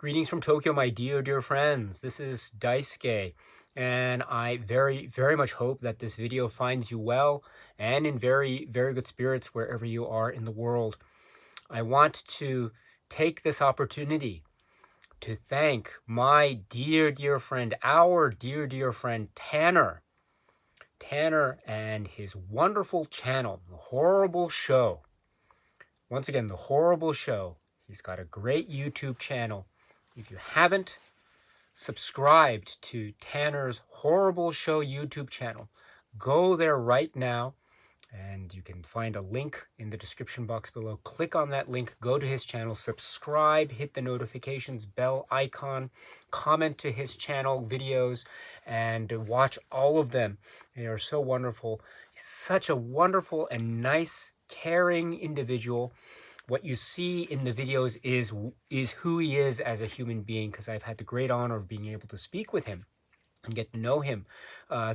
Greetings from Tokyo, my dear friends. This is Daisuke, and I very much hope that this video finds you well and in very good spirits wherever you are in the world. I want to take this opportunity to thank my dear friend, our dear friend, Tanner. Tanner and his wonderful channel, The Horrible Show. Once again, The Horrible Show. He's got a great YouTube channel. If you haven't subscribed to Tanner's Horrible Show YouTube channel, go there right now, and you can find a link in the description box below. Click on that link, go to his channel, subscribe, hit the notifications bell icon, comment to his channel videos, and watch all of them. They are so wonderful. He's such a wonderful and nice, caring individual. What you see in the videos is who he is as a human being, because I've had the great honor of being able to speak with him and get to know him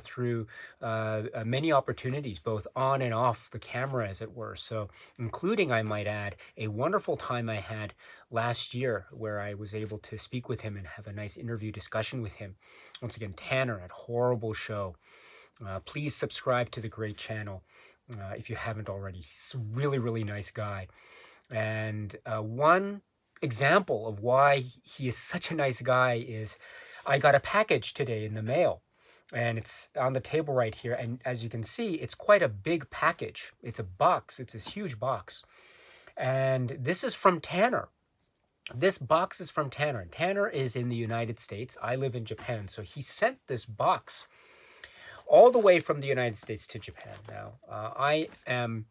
through many opportunities, both on and off the camera, as it were. So, including, I might add, a wonderful time I had last year where I was able to speak with him and have a nice interview discussion with him. Once again, Tanner at Horrible Show. Please subscribe to the great channel if you haven't already. He's a really nice guy. And one example of why he is such a nice guy is I got a package today in the mail, and it's on the table right here. And as you can see, it's quite a big package. It's a box. It's this huge box. And this is from Tanner. This box is from Tanner. Tanner is in the United States. I live in Japan. So he sent this box all the way from the United States to Japan. Now, I am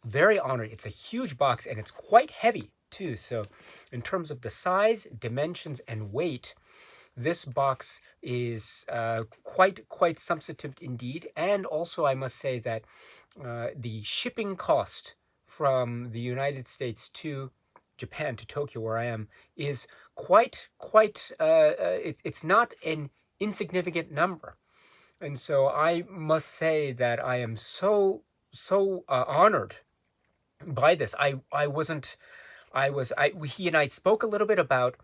very honored. It's a huge box, and it's quite heavy too. So in terms of the size, dimensions, and weight, this box is quite substantive indeed. And also, I must say that the shipping cost from the United States to Japan, to Tokyo, where I am, is it's not an insignificant number. And so I must say that I am so honored by this. He and I spoke a little bit about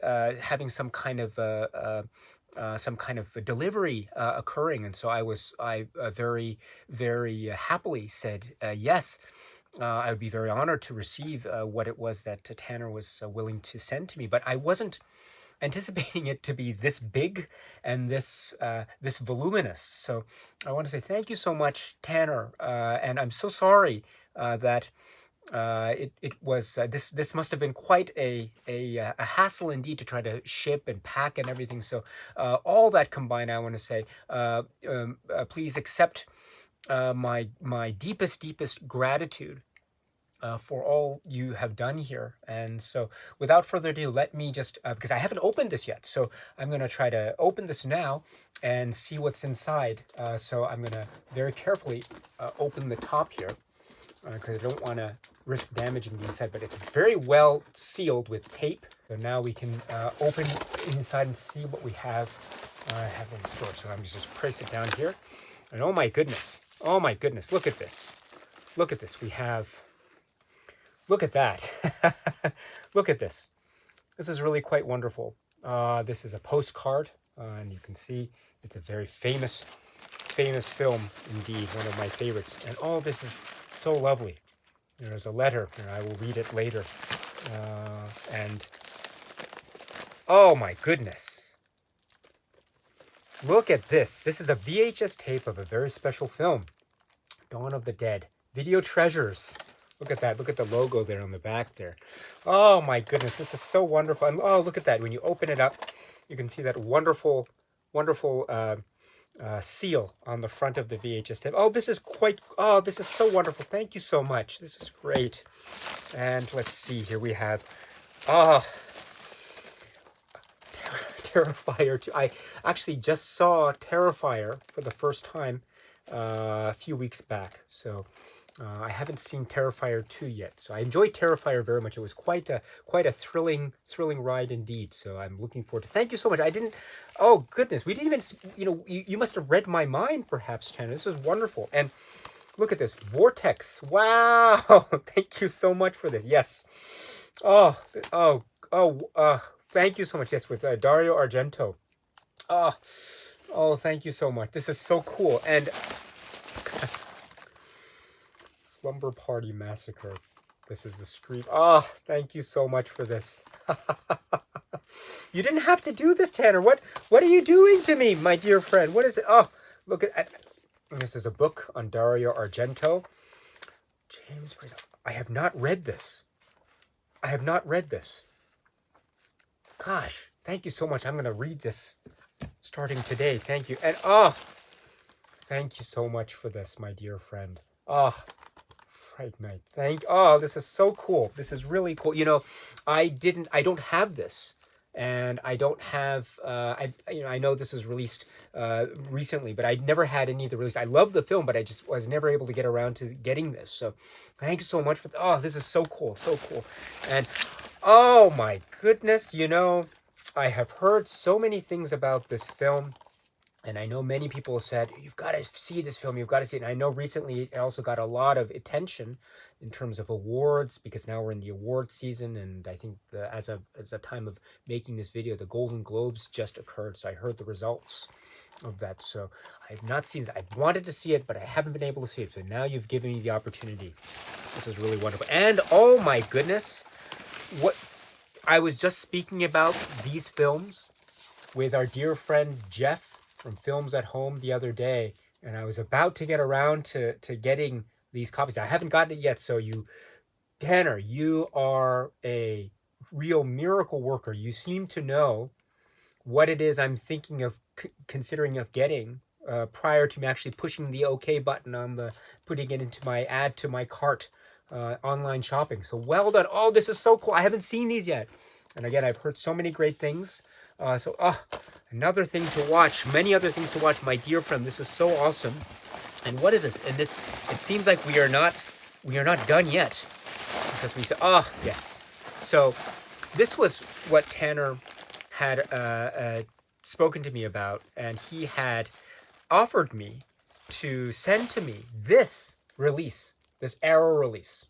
having some kind of a delivery occurring, and so I very happily said yes. I would be very honored to receive what it was that Tanner was willing to send to me, but I wasn't anticipating it to be this big and this voluminous. So I want to say thank you so much, Tanner, and I'm so sorry that it was this must have been quite a hassle indeed to try to ship and pack and everything. So all that combined, I want to say please accept my deepest gratitude for all you have done here. And so without further ado, let me just, because I haven't opened this yet, so I'm going to try to open this now and see what's inside. So I'm going to very carefully open the top here, because I don't want to risk damaging the inside, but it's very well sealed with tape. So now we can open inside and see what we have in store. So I'm just place it down here. And oh my goodness, look at this. We have, look at that. Look at this. This is really quite wonderful. This is a postcard, and you can see it's a very famous film indeed, one of my favorites. And all this is so lovely. There's a letter, and I will read it later. And oh my goodness. Look at this. This is a VHS tape of a very special film, Dawn of the Dead. Video Treasures. Look at that. Look at the logo there on the back there. Oh my goodness, this is so wonderful. And oh, look at that. When you open it up, you can see that wonderful seal on the front of the VHS tape. Oh, this is so wonderful. Thank you so much. This is great. And let's see, here we have, Terrifier 2. I actually just saw Terrifier for the first time a few weeks back. So I haven't seen Terrifier 2 yet. So I enjoyed Terrifier very much. It was quite a thrilling ride indeed. So I'm looking forward to. Thank you so much. Oh goodness, we didn't even, you must have read my mind perhaps, Tanner. This is wonderful. And look at this, Vortex. Wow. Thank you so much for this. Yes. Thank you so much. Yes, with Dario Argento. Oh, oh, thank you so much. This is so cool. And Slumber Party Massacre. This is the stream. Oh, thank you so much for this. You didn't have to do this, Tanner. What are you doing to me, my dear friend? What is it? Oh, look at this is a book on Dario Argento. James, I have not read this. I have not read this. Gosh, thank you so much. I'm going to read this starting today. Thank you. And thank you so much for this, my dear friend. Fright Night. This is so cool. This is really cool. You know, I don't have this. And I don't have, I know this was released recently, but I never had any of the release. I love the film, but I just was never able to get around to getting this. So thank you so much for, this is so cool, so cool. And oh my goodness, you know, I have heard so many things about this film. And I know many people have said, you've got to see this film, you've got to see it. And I know recently it also got a lot of attention in terms of awards, because now we're in the award season. And I think as a time of making this video, the Golden Globes just occurred. So I heard the results of that. So I have not seen it. I wanted to see it, but I haven't been able to see it. So now you've given me the opportunity. This is really wonderful. And oh my goodness, what I was just speaking about these films with our dear friend Jeff from Films at Home the other day, and I was about to get around to getting these copies. I haven't gotten it yet, so Tanner, you are a real miracle worker. You seem to know what it is I'm thinking of considering of getting prior to me actually pushing the OK button on putting it into my add to my cart online shopping. So well done. Oh, this is so cool. I haven't seen these yet. And again, I've heard so many great things. Another thing to watch, many other things to watch, my dear friend. This is so awesome. And what is this? And it seems like we are not done yet, because we said, yes. So this was what Tanner had spoken to me about, and he had offered me to send to me this release, this Arrow release,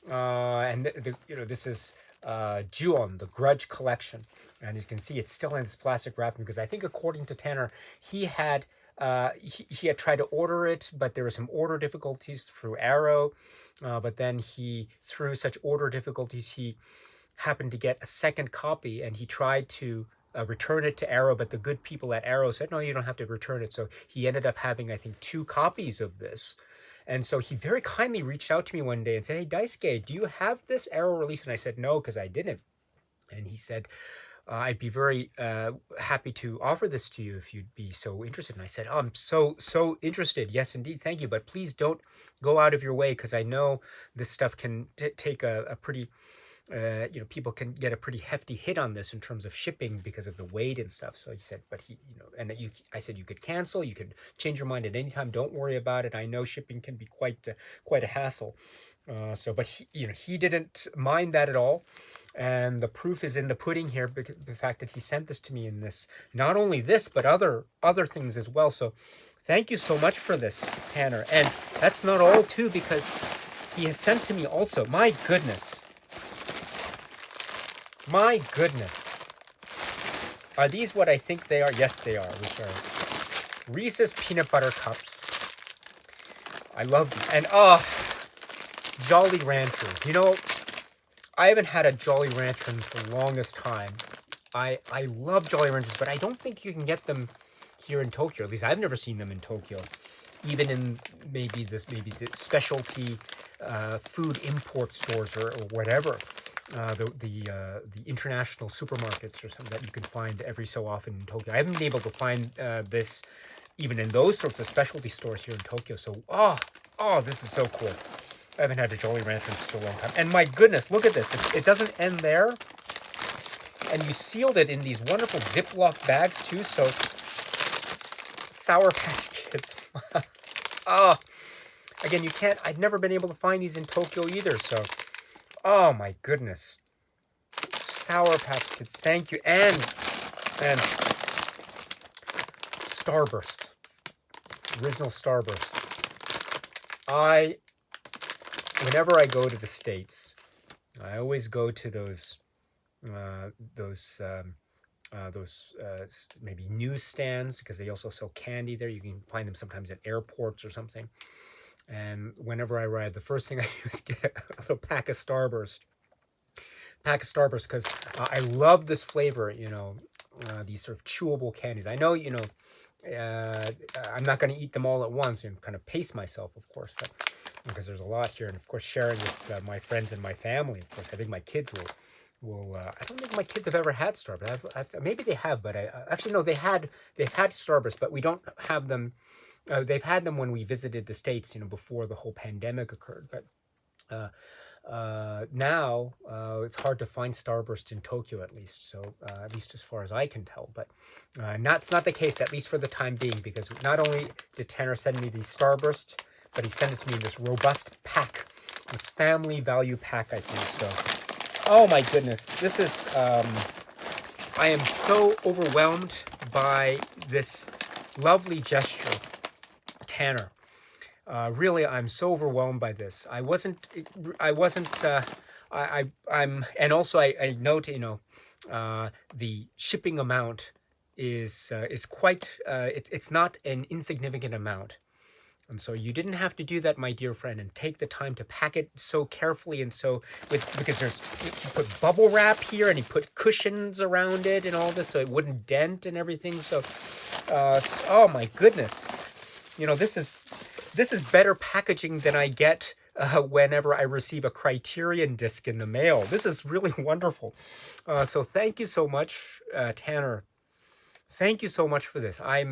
and this is Ju-on, the Grudge Collection. And as you can see, it's still in this plastic wrapping, because I think according to Tanner, he had tried to order it, but there were some order difficulties through Arrow. But then through such order difficulties, he happened to get a second copy, and he tried to return it to Arrow, but the good people at Arrow said, no, you don't have to return it. So he ended up having, I think, 2 copies of this. And so he very kindly reached out to me one day and said, hey, Daisuke, do you have this Arrow release? And I said, no, because I didn't. And he said, I'd be very happy to offer this to you if you'd be so interested. And I said, I'm so interested. Yes, indeed. Thank you. But please don't go out of your way, because I know this stuff can take a pretty, people can get a pretty hefty hit on this in terms of shipping because of the weight and stuff. So he said, but I said, you could cancel, you could change your mind at any time. Don't worry about it. I know shipping can be quite a hassle. But he didn't mind that at all. And the proof is in the pudding here, because the fact that he sent this to me in this, not only this, but other things as well. So thank you so much for this, Tanner. And that's not all too, because he has sent to me also, my goodness, are these what I think they are? Yes, they are, which are Reese's Peanut Butter Cups. I love them. And Jolly Ranchers. You know, I haven't had a Jolly Rancher in the longest time. I love Jolly Ranchers, but I don't think you can get them here in Tokyo. At least I've never seen them in Tokyo. Even in maybe the specialty food import stores or whatever. The international supermarkets or something that you can find every so often in Tokyo. I haven't been able to find this even in those sorts of specialty stores here in Tokyo. So, this is so cool. I haven't had a Jolly Rancher in such a long time. And my goodness, look at this. It doesn't end there. And you sealed it in these wonderful Ziploc bags too. So, Sour Patch Kids. Again, you can't, I've never been able to find these in Tokyo either. So, oh my goodness. Sour Patch Kids, thank you. And Starburst. Original Starburst. Whenever I go to the States, I always go to those those maybe newsstands, because they also sell candy there. You can find them sometimes at airports or something. And whenever I arrive, the first thing I do is get a little pack of Starburst, because I love this flavor. These sort of chewable candies. I know, I'm not going to eat them all at once and kind of pace myself, of course, but because there's a lot here, and of course sharing with my friends and my family. Of course, I think my kids will. I don't think my kids have ever had Starburst. Maybe they have, but actually no, they've had Starburst, but we don't have them. They've had them when we visited the States, before the whole pandemic occurred. But now it's hard to find Starburst in Tokyo, at least. So at least as far as I can tell. But it's not the case, at least for the time being, because not only did Tanner send me the Starburst, but he sent it to me in this robust pack, this family value pack, I think. So, oh my goodness, this is. I am so overwhelmed by this lovely gesture, Tanner. Really, I'm so overwhelmed by this. And also I note, the shipping amount is quite, it's not an insignificant amount. And so you didn't have to do that, my dear friend, and take the time to pack it so carefully and because he put bubble wrap here and he put cushions around it and all this so it wouldn't dent and everything. So, oh my goodness, this is better packaging than I get whenever I receive a Criterion disc in the mail. This is really wonderful. So thank you so much, Tanner. Thank you so much for this. I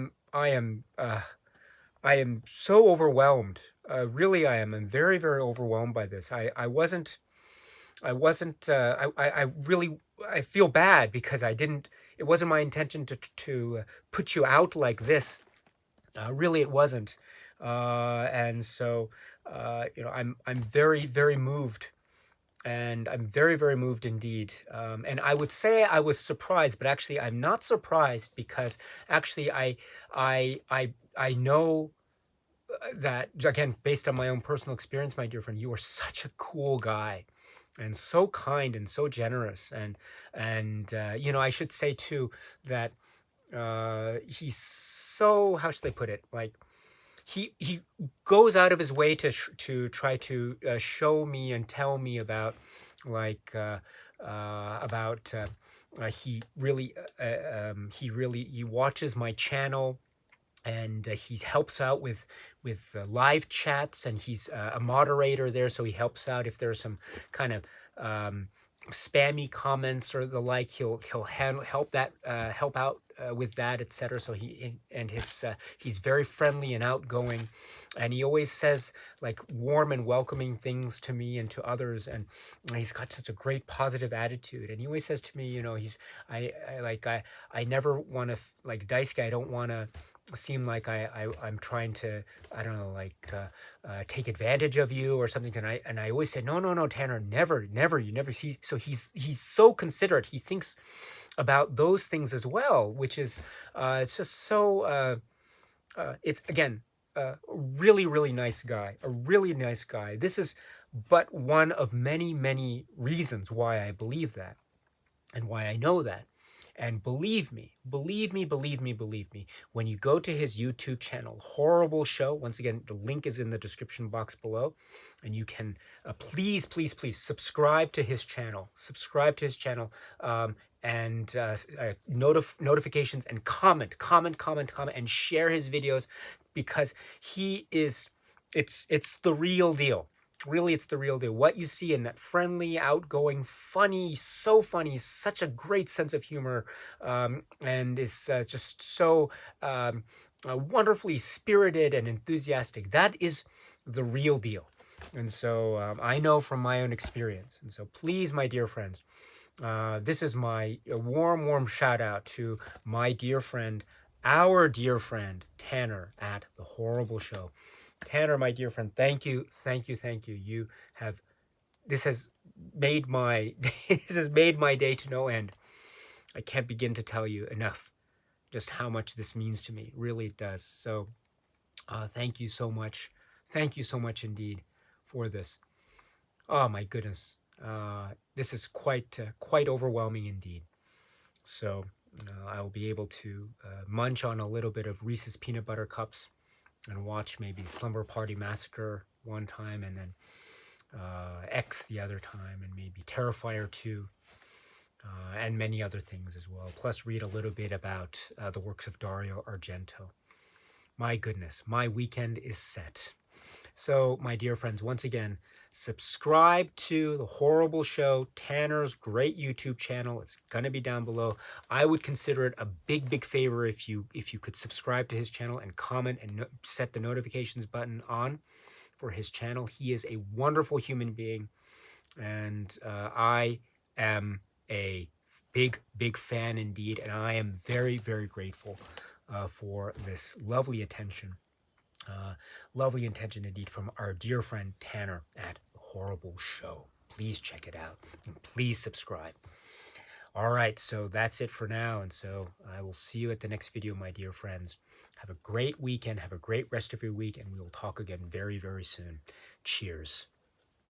am so overwhelmed. Really, I am. I'm very, very overwhelmed by this. I wasn't. I feel bad because I didn't. It wasn't my intention to put you out like this. Really, it wasn't. And so, I'm very, very moved. And I'm very, very moved indeed. And I would say I was surprised, but actually I'm not surprised, because actually I know that, again, based on my own personal experience, my dear friend, you are such a cool guy and so kind and so generous. And I should say too that he's so, how should I put it? Like, he goes out of his way to try to show me and tell me about, like, he watches my channel, and he helps out with live chats, and he's a moderator there, so he helps out if there's some kind of spammy comments or the like. He'll help out with that, etc. So he's very friendly and outgoing, and he always says, like, warm and welcoming things to me and to others, and he's got such a great positive attitude. And he always says to me, I never want to, like, Daisuke, I don't want to seem like I'm trying to, I don't know, like, take advantage of you or something. And I always say, no, Tanner, never, you never see. So he's so considerate. He thinks about those things as well, which is, it's just so, it's, again, a really, really nice guy, a really nice guy. This is but one of many, many reasons why I believe that and why I know that. And believe me, when you go to his YouTube channel, Horrible Show, once again, the link is in the description box below, and you can please subscribe to his channel. And notifications, and comment, and share his videos, because it's the real deal. Really, it's the real deal. What you see in that friendly, outgoing, funny, such a great sense of humor, and is just so wonderfully spirited and enthusiastic. That is the real deal. And so I know from my own experience. And so please, my dear friends, this is my warm shout out to my dear friend, our dear friend, Tanner at The Horrible Show. Tanner, my dear friend, thank you. This has made my day to no end. I can't begin to tell you enough just how much this means to me. Really, it does. So, thank you so much. Thank you so much indeed for this. Oh my goodness. This is quite overwhelming indeed. So I will be able to munch on a little bit of Reese's peanut butter cups and watch maybe Slumber Party Massacre one time, and then X the other time, and maybe Terrifier 2, and many other things as well. Plus read a little bit about the works of Dario Argento. My goodness, my weekend is set. So, my dear friends, once again, subscribe to The Horrible Show, Tanner's great YouTube channel. It's going to be down below. I would consider it a big favor if you could subscribe to his channel and comment and set the notifications button on for his channel. He is a wonderful human being, and I am a big fan indeed, and I am very grateful for this lovely attention. Lovely intention indeed from our dear friend Tanner at Horrible Show. Please check it out and please subscribe. All right, so that's it for now, and so I will see you at the next video, my dear friends. Have a great weekend, have a great rest of your week, and we will talk again very soon. Cheers.